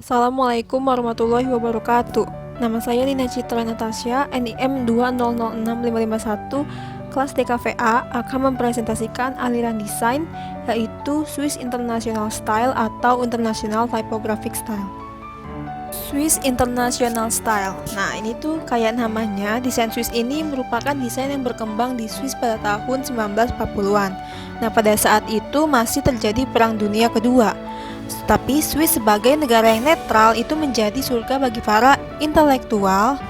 Assalamualaikum warahmatullahi wabarakatuh. Nama saya Nina Citra Natasha, NIM 2006551, kelas DKVA akan mempresentasikan aliran desain yaitu Swiss International Style atau International Typographic Style. Swiss International Style. Nah, ini tuh kayak namanya, desain Swiss ini merupakan desain yang berkembang di Swiss pada tahun 1940-an. Nah, pada saat itu masih terjadi Perang Dunia Kedua. Tapi Swiss sebagai negara yang netral itu menjadi surga bagi para intelektual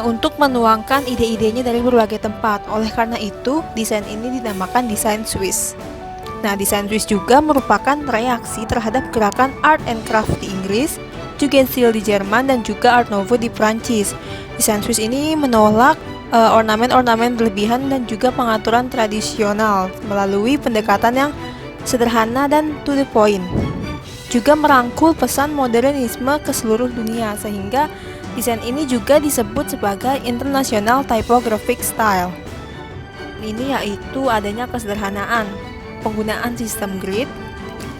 untuk menuangkan ide-idenya dari berbagai tempat. Oleh karena itu, desain ini dinamakan desain Swiss. Nah, desain Swiss juga merupakan reaksi terhadap gerakan Art and Craft di Inggris, Jugendstil di Jerman, dan juga Art Nouveau di Prancis. Desain Swiss ini menolak ornamen-ornamen berlebihan dan juga pengaturan tradisional melalui pendekatan yang sederhana dan to the point. Juga merangkul pesan modernisme ke seluruh dunia, sehingga desain ini juga disebut sebagai International Typographic Style. Ini yaitu adanya kesederhanaan, penggunaan sistem grid,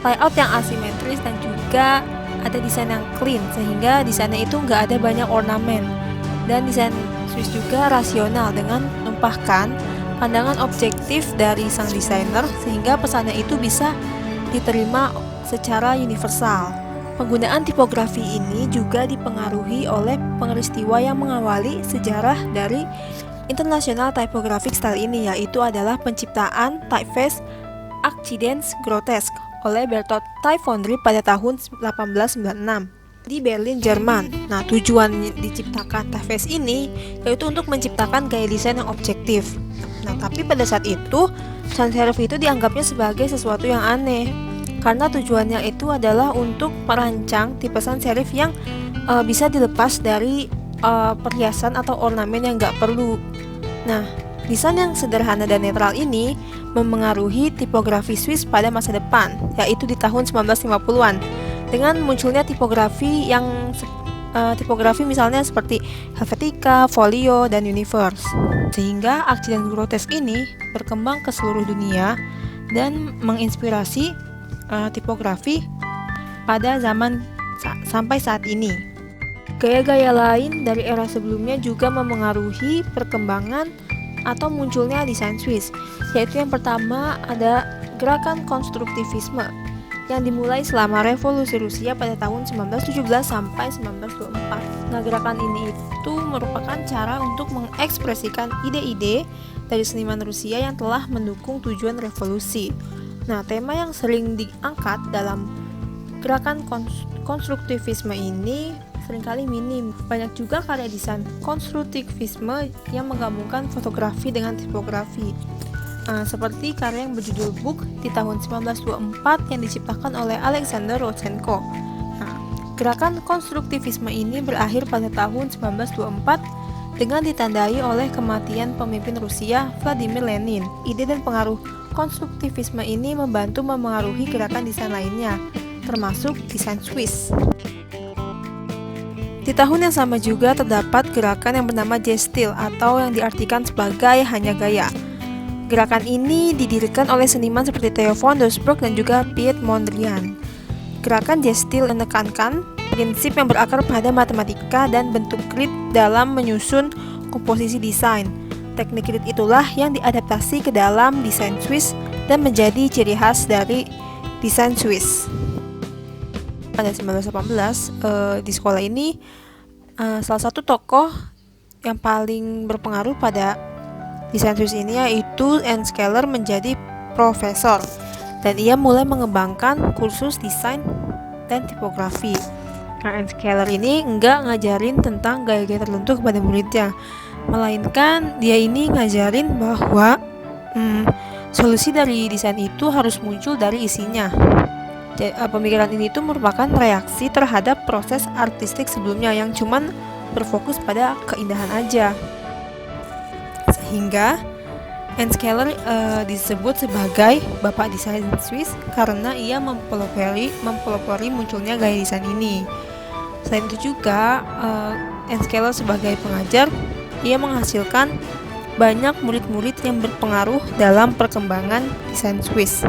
layout yang asimetris, dan juga ada desain yang clean, sehingga desainnya itu nggak ada banyak ornamen. Dan desain Swiss juga rasional dengan menumpahkan pandangan objektif dari sang desainer, sehingga pesannya itu bisa diterima secara universal. Penggunaan tipografi ini juga dipengaruhi oleh peristiwa yang mengawali sejarah dari International Typographic Style ini, yaitu adalah penciptaan typeface Accidens Grotesque oleh Bertolt Typhoondry pada tahun 1896 di Berlin, Jerman. Nah, tujuan diciptakan typeface ini yaitu untuk menciptakan gaya desain yang objektif. Nah, tapi pada saat itu sans serif itu dianggapnya sebagai sesuatu yang aneh, karena tujuannya itu adalah untuk merancang tipe sans serif yang bisa dilepas dari perhiasan atau ornamen yang nggak perlu. Nah, desain yang sederhana dan netral ini memengaruhi tipografi Swiss pada masa depan, yaitu di tahun 1950-an, dengan munculnya tipografi misalnya seperti Helvetica, Folio, dan Universe. Sehingga Accidens Grotesque ini berkembang ke seluruh dunia dan menginspirasi tipografi pada zaman sampai saat ini. Gaya-gaya lain dari era sebelumnya juga memengaruhi perkembangan atau munculnya desain Swiss, yaitu yang pertama ada gerakan konstruktivisme yang dimulai selama Revolusi Rusia pada tahun 1917 sampai 1924. Nah, gerakan ini itu merupakan cara untuk mengekspresikan ide-ide dari seniman Rusia yang telah mendukung tujuan revolusi. Nah, tema yang sering diangkat dalam gerakan konstruktivisme ini seringkali minim. Banyak juga karya desain konstruktivisme yang menggabungkan fotografi dengan tipografi. Seperti karya yang berjudul Book di tahun 1924 yang diciptakan oleh Alexander Rodchenko. Nah, gerakan konstruktivisme ini berakhir pada tahun 1924 dengan ditandai oleh kematian pemimpin Rusia Vladimir Lenin. Ide dan pengaruh konstruktivisme ini membantu memengaruhi gerakan desain lainnya, termasuk desain Swiss. Di tahun yang sama juga terdapat gerakan yang bernama Jugendstil atau yang diartikan sebagai hanya gaya. Gerakan ini didirikan oleh seniman seperti Theo von Doesburg dan juga Piet Mondrian. Gerakan Jugendstil menekankan prinsip yang berakar pada matematika dan bentuk grid dalam menyusun komposisi desain. Teknik grid itulah yang diadaptasi ke dalam desain Swiss dan menjadi ciri khas dari desain Swiss. Pada 1918, di sekolah ini salah satu tokoh yang paling berpengaruh pada desain Swiss ini yaitu Ernst Keller menjadi profesor, dan ia mulai mengembangkan kursus desain dan tipografi. Nah, Ernst Keller ini enggak ngajarin tentang gaya-gaya tertentu kepada muridnya, melainkan dia ini ngajarin bahwa solusi dari desain itu harus muncul dari isinya. Pemikiran ini tuh merupakan reaksi terhadap proses artistik sebelumnya yang cuman berfokus pada keindahan aja. Sehingga Ernst Keller disebut sebagai bapak desain Swiss karena ia mempelopori munculnya gaya desain ini. Selain itu juga Ernst Keller sebagai pengajar, ia menghasilkan banyak murid-murid yang berpengaruh dalam perkembangan desain Swiss.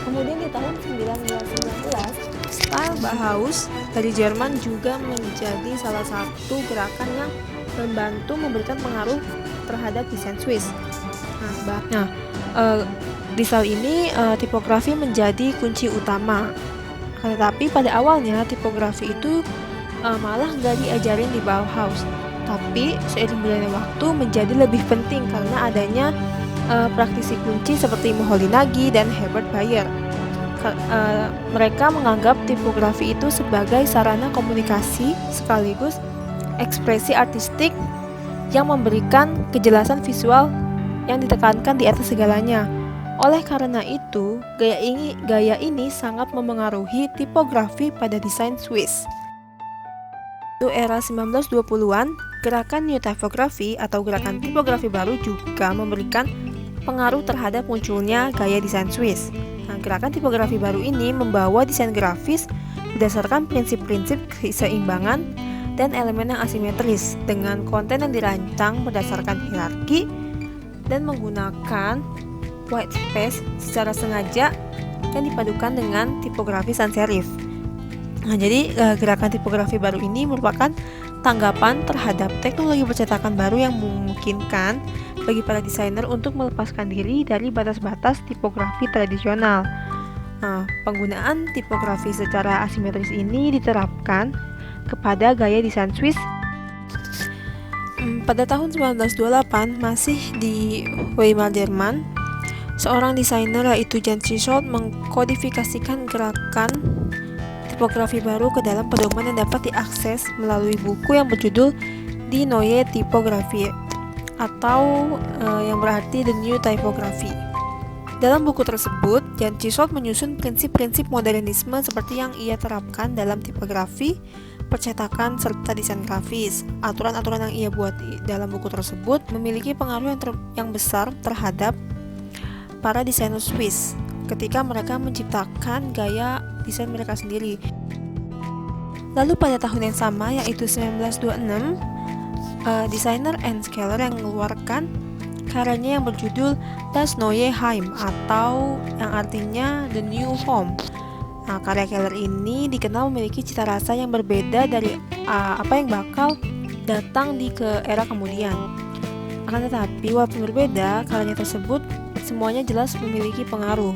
Kemudian di tahun 1919, style Bauhaus dari Jerman juga menjadi salah satu gerakan yang membantu memberikan pengaruh terhadap desain Swiss. Di style ini tipografi menjadi kunci utama. Tetapi pada awalnya tipografi itu malah nggak diajarin di Bauhaus. Tapi seiring berjalannya waktu menjadi lebih penting karena adanya praktisi kunci seperti Moholy-Nagy dan Herbert Bayer. Mereka menganggap tipografi itu sebagai sarana komunikasi sekaligus ekspresi artistik yang memberikan kejelasan visual yang ditekankan di atas segalanya. Oleh karena itu, gaya ini sangat memengaruhi tipografi pada desain Swiss. Di era 1920-an, gerakan New Typography atau gerakan tipografi baru juga memberikan pengaruh terhadap munculnya gaya desain Swiss. Gerakan tipografi baru ini membawa desain grafis berdasarkan prinsip-prinsip keseimbangan dan elemen yang asimetris dengan konten yang dirancang berdasarkan hierarki dan menggunakan white space secara sengaja yang dipadukan dengan tipografi sans serif. Jadi gerakan tipografi baru ini merupakan tanggapan terhadap teknologi percetakan baru yang memungkinkan bagi para desainer untuk melepaskan diri dari batas-batas tipografi tradisional. Penggunaan tipografi secara asimetris ini diterapkan kepada gaya desain Swiss. Pada tahun 1928, masih di Weimar, Jerman, seorang desainer yaitu Jan Tissot mengkodifikasikan gerakan tipografi baru ke dalam pedoman yang dapat diakses melalui buku yang berjudul Die Neue Typographie atau yang berarti The New Typography. Dalam buku tersebut, Jan Tissot menyusun prinsip-prinsip modernisme seperti yang ia terapkan dalam tipografi, percetakan, serta desain grafis. Aturan-aturan yang ia buat dalam buku tersebut memiliki pengaruh yang besar terhadap para desainer Swiss ketika mereka menciptakan gaya desain mereka sendiri. Lalu pada tahun yang sama, yaitu 1926, desainer Ernst Keller yang mengeluarkan karyanya yang berjudul Das Neue Heim atau yang artinya The New Home. Karya Keller ini dikenal memiliki cita rasa yang berbeda dari apa yang bakal datang di era kemudian. Akan tetapi walaupun berbeda, karyanya tersebut semuanya jelas memiliki pengaruh.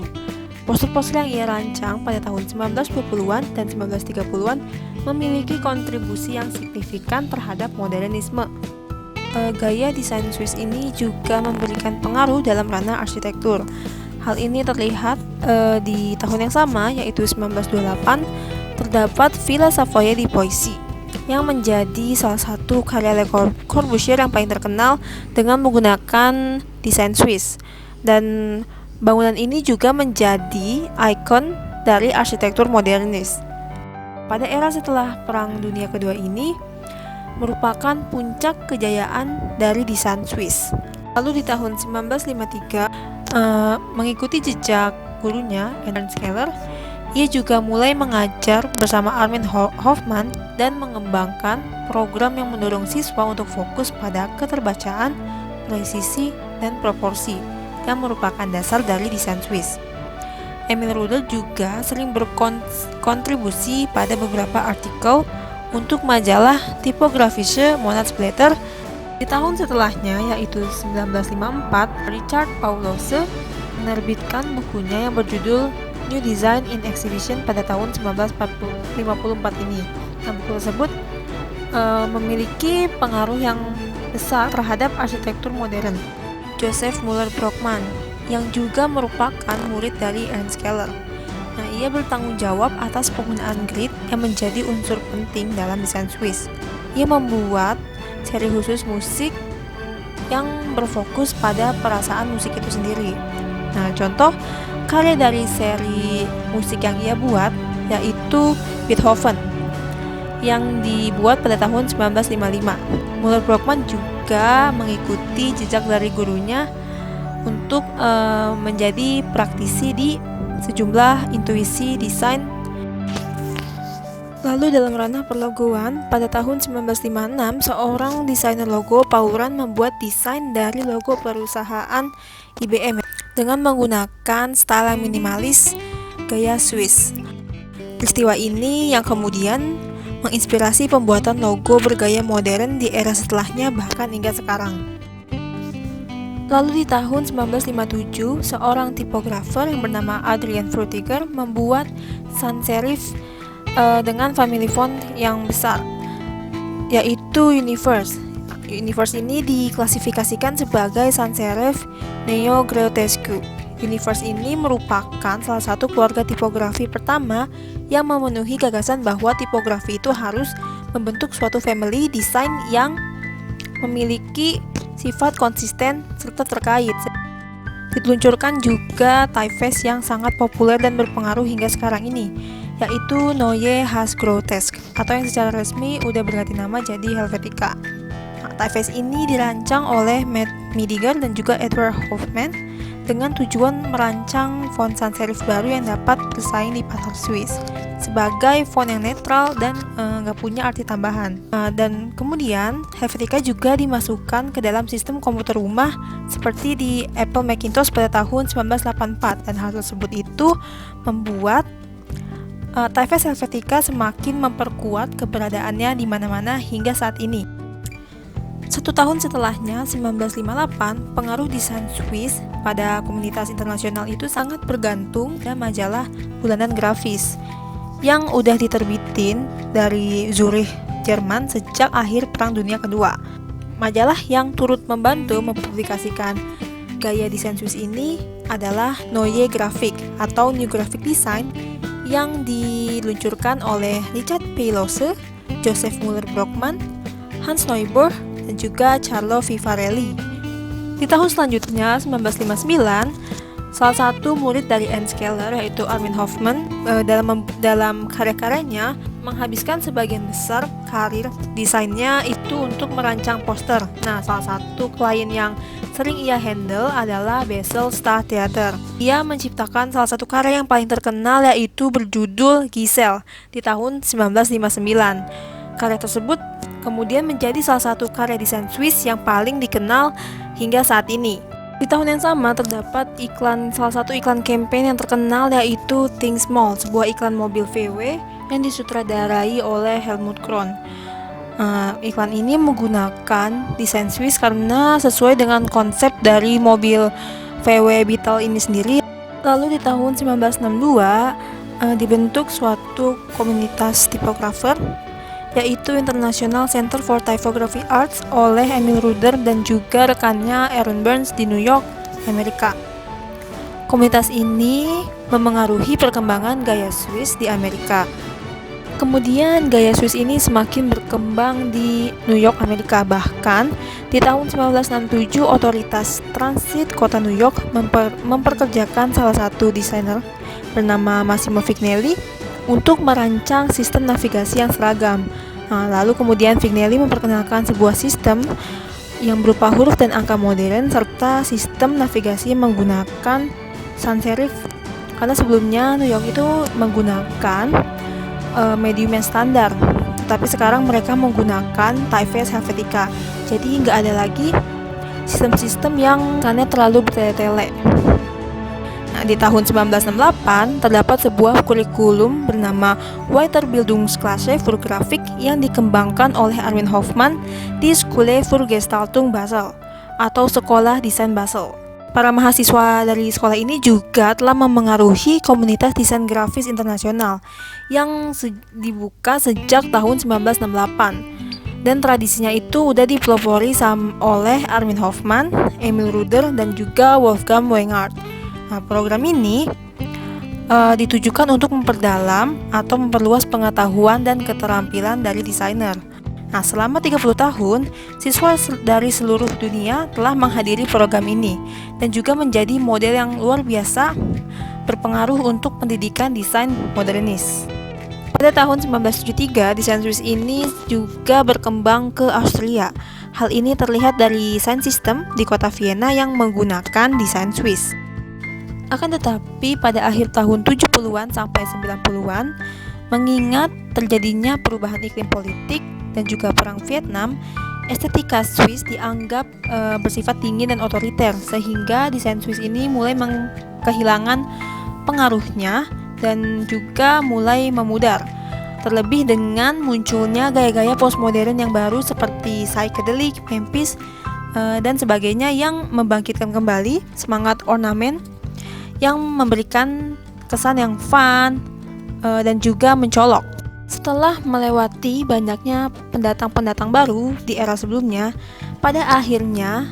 Poster-poster yang ia rancang pada tahun 1920-an dan 1930-an memiliki kontribusi yang signifikan terhadap modernisme. Gaya desain Swiss ini juga memberikan pengaruh dalam ranah arsitektur. Hal ini terlihat di tahun yang sama, yaitu 1928, terdapat Villa Savoye di Poissy yang menjadi salah satu karya Le Corbusier yang paling terkenal dengan menggunakan desain Swiss. Dan bangunan ini juga menjadi ikon dari arsitektur modernis. Pada era setelah Perang Dunia Kedua ini merupakan puncak kejayaan dari desain Swiss. Lalu di tahun 1953, mengikuti jejak gurunya Ernst Keller, ia juga mulai mengajar bersama Armin Hoffmann dan mengembangkan program yang mendorong siswa untuk fokus pada keterbacaan, presisi, dan proporsi yang merupakan dasar dari desain Swiss. Emil Rudel juga sering berkontribusi pada beberapa artikel untuk majalah Typographische Monatsblätter. Di tahun setelahnya, yaitu 1954, Richard Paulose menerbitkan bukunya yang berjudul New Design in Exhibition pada tahun 1954 ini. Buku tersebut memiliki pengaruh yang besar terhadap arsitektur modern. Joseph Müller-Brockmann, yang juga merupakan murid dari Ernst Keller. Ia bertanggung jawab atas penggunaan grid yang menjadi unsur penting dalam desain Swiss. Ia membuat seri khusus musik yang berfokus pada perasaan musik itu sendiri. Contoh karya dari seri musik yang ia buat yaitu Beethoven yang dibuat pada tahun 1955. Müller-Brockmann juga mengikuti jejak dari gurunya untuk menjadi praktisi di sejumlah intuisi desain. Lalu dalam ranah perlogoan, pada tahun 1956, seorang desainer logo Paul Rand membuat desain dari logo perusahaan IBM dengan menggunakan style minimalis gaya Swiss. Peristiwa ini yang kemudian menginspirasi pembuatan logo bergaya modern di era setelahnya bahkan hingga sekarang. Lalu di tahun 1957, seorang tipografer yang bernama Adrian Frutiger membuat sans serif dengan family font yang besar, yaitu Universe. Universe ini diklasifikasikan sebagai sans serif neo-grotesque. Universe ini merupakan salah satu keluarga tipografi pertama yang memenuhi gagasan bahwa tipografi itu harus membentuk suatu family design yang memiliki sifat konsisten serta terkait. Diluncurkan juga typeface yang sangat populer dan berpengaruh hingga sekarang ini, yaitu Neue Grotesk, atau yang secara resmi udah berganti nama jadi Helvetica. Typeface ini dirancang oleh Matt Midiger dan juga Edward Hoffman dengan tujuan merancang font sans serif baru yang dapat bersaing di pasar Swiss sebagai font yang netral dan nggak punya arti tambahan. Dan kemudian Helvetica juga dimasukkan ke dalam sistem komputer rumah seperti di Apple Macintosh pada tahun 1984, dan hal tersebut itu membuat typeface Helvetica semakin memperkuat keberadaannya di mana-mana hingga saat ini. 1 tahun setelahnya, 1958, pengaruh desain Swiss pada komunitas internasional itu sangat bergantung pada majalah bulanan grafis yang udah diterbitin dari Zurich, Jerman sejak akhir Perang Dunia Kedua. Majalah yang turut membantu mempublikasikan gaya desain Swiss ini adalah Neue Grafik atau New Graphic Design yang diluncurkan oleh Richard P. Lose, Joseph Müller-Brockmann, Hans Neuburg, dan juga Carlo Vivarelli. Di tahun selanjutnya, 1959, salah satu murid dari Ernst Keller, yaitu Armin Hoffman, dalam karya-karyanya menghabiskan sebagian besar karir desainnya itu untuk merancang poster. Nah, salah satu klien yang sering ia handle adalah Basel Star Theater. Ia menciptakan salah satu karya yang paling terkenal, yaitu berjudul Giselle di tahun 1959. Karya tersebut kemudian menjadi salah satu karya desain Swiss yang paling dikenal hingga saat ini. Di tahun yang sama terdapat salah satu iklan campaign yang terkenal, yaitu Think Small, sebuah iklan mobil VW yang disutradarai oleh Helmut Kron. Iklan ini menggunakan desain Swiss karena sesuai dengan konsep dari mobil VW Beetle ini sendiri. Lalu di tahun 1962 dibentuk suatu komunitas tipografer, yaitu International Center for Typography Arts oleh Emil Ruder dan juga rekannya Aaron Burns di New York, Amerika. Komunitas ini memengaruhi perkembangan gaya Swiss di Amerika. Kemudian gaya Swiss ini semakin berkembang di New York, Amerika. Bahkan di tahun 1967 otoritas transit kota New York memperkerjakan salah satu desainer bernama Massimo Vignelli untuk merancang sistem navigasi yang seragam. Lalu kemudian Vignelli memperkenalkan sebuah sistem yang berupa huruf dan angka modern serta sistem navigasi yang menggunakan sans serif, karena sebelumnya New York itu menggunakan medium yang standar, tapi sekarang mereka menggunakan typeface Helvetica. Jadi nggak ada lagi sistem-sistem yang karena terlalu bertele-tele. Di tahun 1968 terdapat sebuah kurikulum bernama Weiterbildungsklasse für Grafik yang dikembangkan oleh Armin Hoffman di Schule für Gestaltung Basel atau Sekolah Desain Basel. Para mahasiswa dari sekolah ini juga telah memengaruhi komunitas desain grafis internasional yang dibuka sejak tahun 1968. Dan tradisinya itu udah dipelopori oleh Armin Hoffman, Emil Ruder, dan juga Wolfgang Weinhardt. Program ini ditujukan untuk memperdalam atau memperluas pengetahuan dan keterampilan dari desainer. Selama 30 tahun, siswa dari seluruh dunia telah menghadiri program ini dan juga menjadi model yang luar biasa berpengaruh untuk pendidikan desain modernis. Pada tahun 1973, desain Swiss ini juga berkembang ke Austria. Hal ini terlihat dari Design System di kota Vienna yang menggunakan desain Swiss. Akan tetapi pada akhir tahun 70-an sampai 90-an, mengingat terjadinya perubahan iklim politik dan juga perang Vietnam, estetika Swiss dianggap bersifat dingin dan otoriter, sehingga desain Swiss ini mulai kehilangan pengaruhnya dan juga mulai memudar. Terlebih dengan munculnya gaya-gaya postmodern yang baru seperti psychedelic, memphis, dan sebagainya yang membangkitkan kembali semangat ornamen yang memberikan kesan yang fun dan juga mencolok. Setelah melewati banyaknya pendatang-pendatang baru di era sebelumnya, pada akhirnya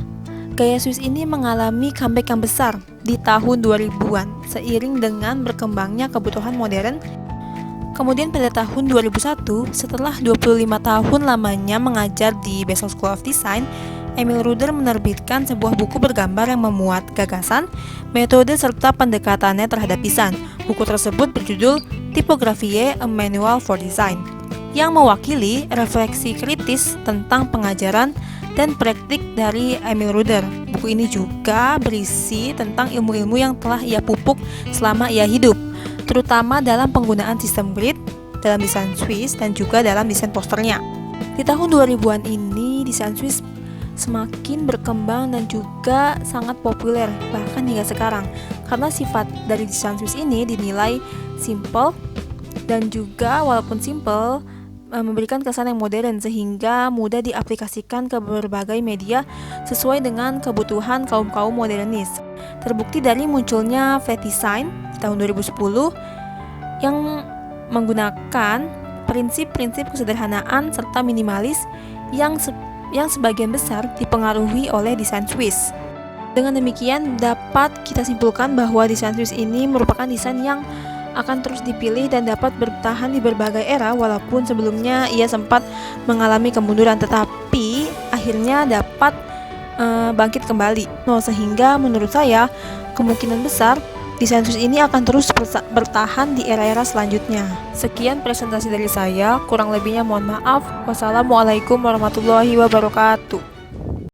gaya Swiss ini mengalami comeback yang besar di tahun 2000-an seiring dengan berkembangnya kebutuhan modern. Kemudian pada tahun 2001, setelah 25 tahun lamanya mengajar di Basel School of Design, Emil Ruder menerbitkan sebuah buku bergambar yang memuat gagasan, metode serta pendekatannya terhadap desain. Buku tersebut berjudul Typographie, A Manual for Design, yang mewakili refleksi kritis tentang pengajaran dan praktik dari Emil Ruder. Buku ini juga berisi tentang ilmu-ilmu yang telah ia pupuk selama ia hidup, terutama dalam penggunaan sistem grid dalam desain Swiss dan juga dalam desain posternya. Di tahun 2000-an ini, desain Swiss semakin berkembang dan juga sangat populer bahkan hingga sekarang, karena sifat dari desain Swiss ini dinilai simple dan juga walaupun simple memberikan kesan yang modern sehingga mudah diaplikasikan ke berbagai media sesuai dengan kebutuhan kaum-kaum modernis. Terbukti dari munculnya flat design di tahun 2010 yang menggunakan prinsip-prinsip kesederhanaan serta minimalis yang sebagian besar dipengaruhi oleh desain Swiss. Dengan demikian dapat kita simpulkan bahwa desain Swiss ini merupakan desain yang akan terus dipilih dan dapat bertahan di berbagai era, walaupun sebelumnya ia sempat mengalami kemunduran tetapi akhirnya dapat bangkit kembali. Sehingga menurut saya kemungkinan besar desain Swiss ini akan terus bertahan di era-era selanjutnya. Sekian presentasi dari saya, kurang lebihnya mohon maaf. Wassalamualaikum warahmatullahi wabarakatuh.